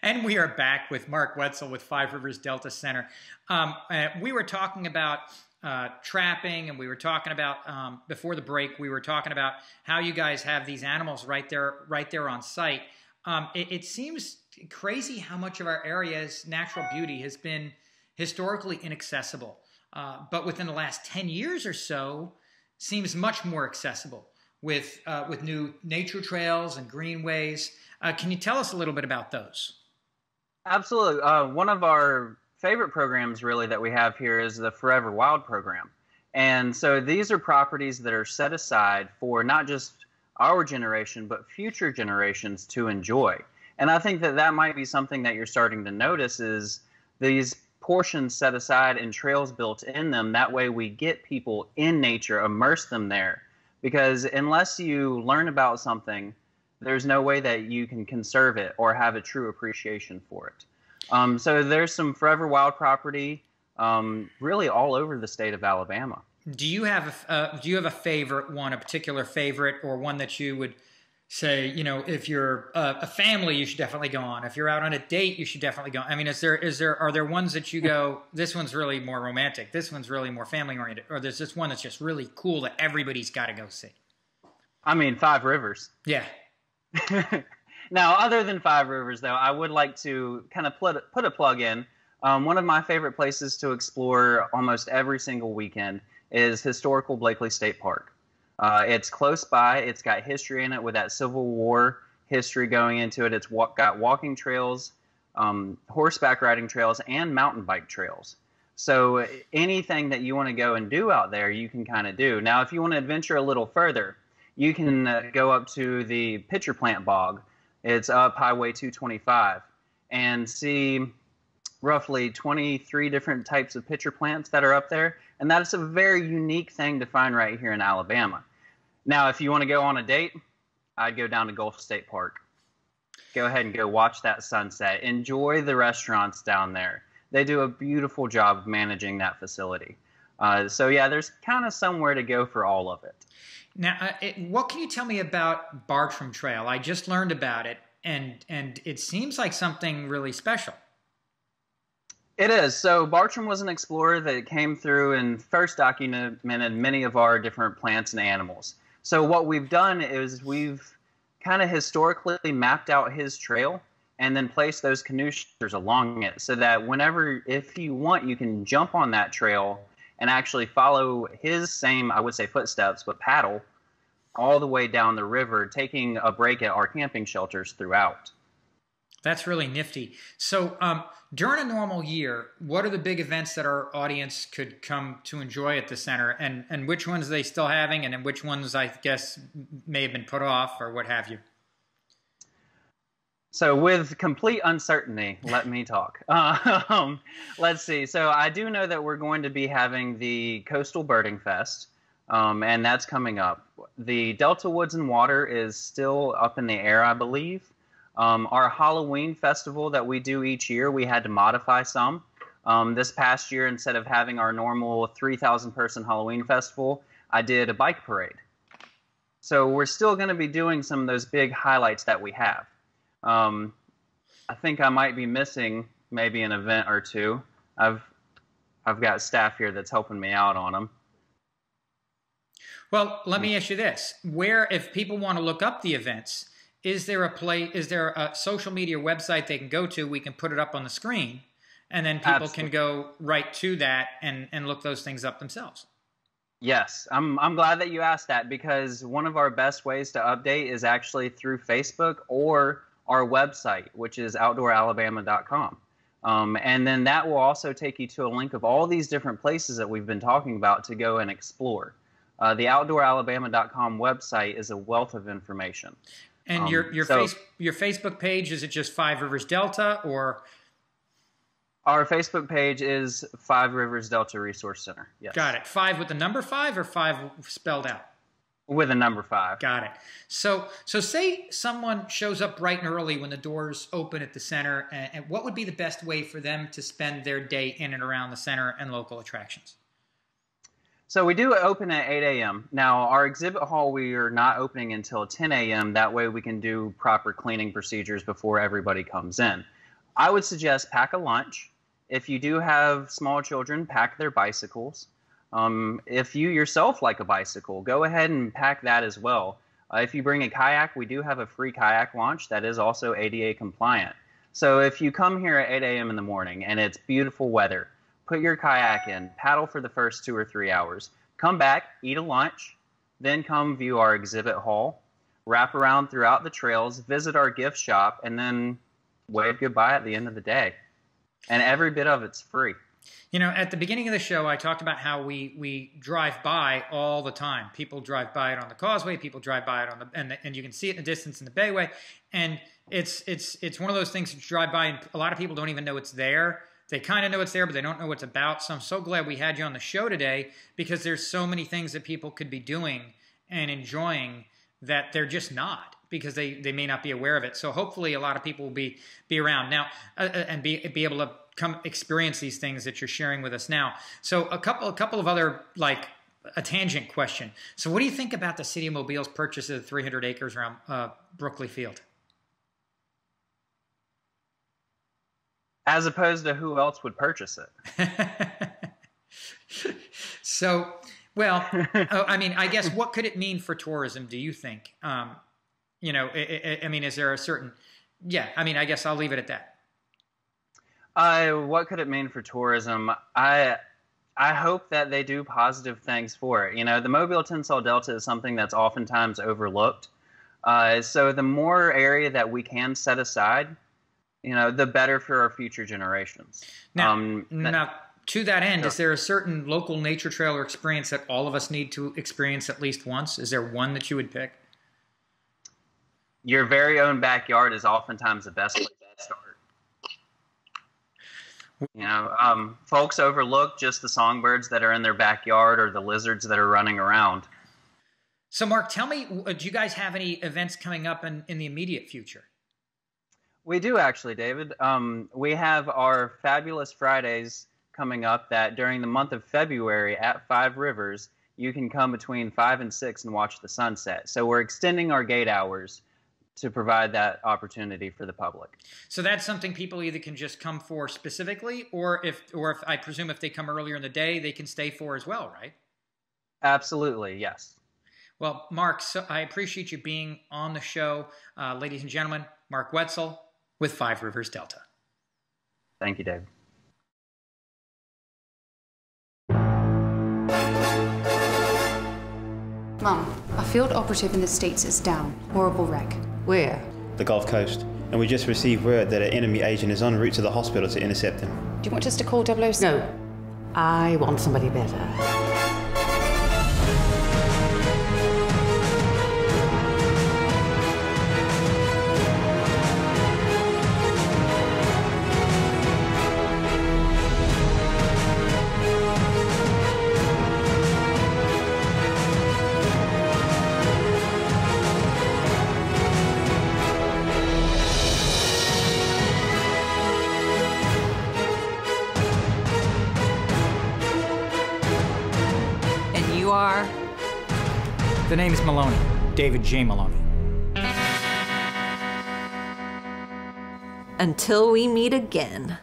And we are back with Mark Wetzel with Five Rivers Delta Center. We were talking about trapping, and we were talking about before the break. We were talking about how you guys have these animals right there on site. It seems crazy how much of our area's natural beauty has been historically inaccessible, but within the last 10 years or so, seems much more accessible with new nature trails and greenways. Can you tell us a little bit about those? Absolutely. One of our favorite programs really that we have here is the Forever Wild program. And so these are properties that are set aside for not just our generation, but future generations to enjoy. And I think that that might be something that you're starting to notice is these portions set aside and trails built in them. That way we get people in nature, immerse them there. Because unless you learn about something, there's no way that you can conserve it or have a true appreciation for it. So there's some Forever Wild property really all over the state of Alabama. Do you have a favorite one, a particular favorite, or one that you would say, you know, if you're a family, you should definitely go on. If you're out on a date, you should definitely go. I mean, are there ones that you go, this one's really more romantic, this one's really more family oriented, or there's this one that's just really cool that everybody's got to go see? I mean, Five Rivers. Yeah. Now, other than Five Rivers, though, I would like to kind of put a plug in. One of my favorite places to explore almost every single weekend is historical Blakely State Park. It's close by. It's got history in it with that Civil War history going into it. It's got walking trails, horseback riding trails, and mountain bike trails. So anything that you want to go and do out there, you can kind of do. Now, if you want to adventure a little further, you can go up to the Pitcher Plant Bog. It's up Highway 225 and see roughly 23 different types of pitcher plants that are up there. And that is a very unique thing to find right here in Alabama. Now, if you want to go on a date, I'd go down to Gulf State Park. Go ahead and go watch that sunset. Enjoy the restaurants down there. They do a beautiful job of managing that facility. So yeah, there's kind of somewhere to go for all of it. Now, what can you tell me about Bartram Trail? I just learned about it, and it seems like something really special. It is. So Bartram was an explorer that came through and first documented many of our different plants and animals. So what we've done is we've kind of historically mapped out his trail and then placed those canoe shelters along it so that whenever, if you want, you can jump on that trail and actually follow his same, I would say, footsteps, but paddle all the way down the river, taking a break at our camping shelters throughout. That's really nifty. So during a normal year, what are the big events that our audience could come to enjoy at the center, and which ones are they still having, and which ones I guess may have been put off or what have you? So with complete uncertainty, let me talk. Let's see. So I do know that we're going to be having the Coastal Birding Fest, and that's coming up. The Delta Woods and Water is still up in the air, I believe. Our Halloween festival that we do each year, we had to modify some. This past year, instead of having our normal 3,000-person Halloween festival, I did a bike parade. So we're still going to be doing some of those big highlights that we have. I think I might be missing maybe an event or two. I've got staff here that's helping me out on them. Well, let me ask you this. Where, if people want to look up the events, is there a social media website they can go to? We can put it up on the screen, and then people Absolutely. Can go right to that and look those things up themselves. Yes, I'm glad that you asked that, because one of our best ways to update is actually through Facebook or our website, which is outdooralabama.com. And then that will also take you to a link of all these different places that we've been talking about to go and explore. The outdooralabama.com website is a wealth of information. And your Facebook page, is it just Five Rivers Delta, or? Our Facebook page is Five Rivers Delta Resource Center. Yes. Got it. 5 with the number 5 or 5 spelled out? With a number 5. Got it. So say someone shows up bright and early when the doors open at the center, and what would be the best way for them to spend their day in and around the center and local attractions? So we do open at 8 a.m. Now, our exhibit hall, we are not opening until 10 a.m. That way we can do proper cleaning procedures before everybody comes in. I would suggest pack a lunch. If you do have small children, pack their bicycles. If you yourself like a bicycle, go ahead and pack that as well. If you bring a kayak, we do have a free kayak launch that is also ADA compliant. So if you come here at 8 a.m. in the morning and it's beautiful weather, put your kayak in, paddle for the first 2 or 3 hours, come back, eat a lunch, then come view our exhibit hall, wrap around throughout the trails, visit our gift shop, and then wave goodbye at the end of the day. And every bit of it's free. You know, at the beginning of the show, I talked about how we drive by all the time. People drive by it on the causeway. People drive by it on the and you can see it in the distance in the bayway. And it's one of those things that you drive by, and a lot of people don't even know it's there. They kind of know it's there, but they don't know what it's about. So I'm so glad we had you on the show today, because there's so many things that people could be doing and enjoying that they're just not, because they may not be aware of it. So hopefully a lot of people will be around now and be able to come experience these things that you're sharing with us now. So a couple of other, like, a tangent question. So what do you think about the City of Mobile's purchase of the 300 acres around Brookley Field? As opposed to who else would purchase it? So, well, I mean, I guess what could it mean for tourism, do you think? You know, I mean, is there a certain, yeah, I mean, I guess I'll leave it at that. What could it mean for tourism? I hope that they do positive things for it. You know, the Mobile Tensile Delta is something that's oftentimes overlooked. So the more area that we can set aside, you know, the better for our future generations. Now, to that end, Sure. Is there a certain local nature trail or experience that all of us need to experience at least once? Is there one that you would pick? Your very own backyard is oftentimes the best place to start. You know, folks overlook just the songbirds that are in their backyard or the lizards that are running around. So, Mark, tell me, do you guys have any events coming up in the immediate future? We do, actually, David. We have our Fabulous Fridays coming up that during the month of February at 5 Rivers, you can come between 5 and 6 and watch the sunset. So we're extending our gate hours to provide that opportunity for the public. So that's something people either can just come for specifically, or if I presume if they come earlier in the day, they can stay for as well, right? Absolutely, yes. Well, Mark, so I appreciate you being on the show. Ladies and gentlemen, Mark Wetzel with 5 Rivers Delta. Thank you, David. Mum, a field operative in the States is down. Horrible wreck. Where? The Gulf Coast, and we just received word that an enemy agent is en route to the hospital to intercept him. Do you want us to call 007? No. I want somebody better. The name is Maloney, David J. Maloney. Until we meet again.